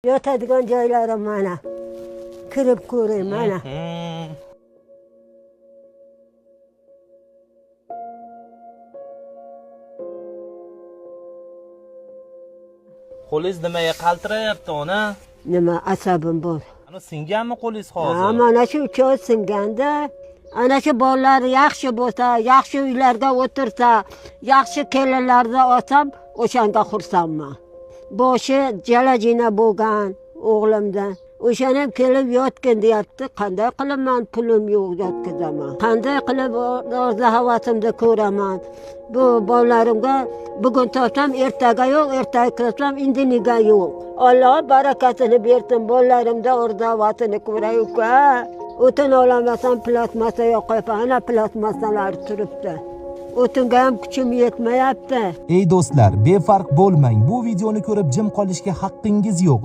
Yotadigan joylarim mana. Kirib ko'ring mana. Qo'lingiz nimaga qaltirayapti, ona? Nima asabim bor. Ana singanmi qo'lingiz hozir? Ha, mana shu uchoq singanda. Ana shu bolalar yaxshi bo'lsa, yaxshi uylarda o'tirsa, yaxshi kelinlarda olsam, o'shanga xursandman. Boshi jalajina bo'lgan o'g'limda. O'shani ham kelib yotgin deyapti. Qanday qilaman? Pulim yo'q yotkizaman. Qanday qilib o'z havasimda ko'raman? Bu bolalarimga bugun topsam ertaga yo'q, ertaga ko'rsam indiniga yo'q. Alloh barakatini bersin, bolalarimda o'rdavatini ko'ray-ku. O'tin olamasam plasmasa yoqayapman. Ana plasmasalar turibdi. O'tinga ham kuchim yetmayapti. Ey do'stlar, befarq bo'lmang. Bu videoni ko'rib jim qolishga haqqingiz yo'q.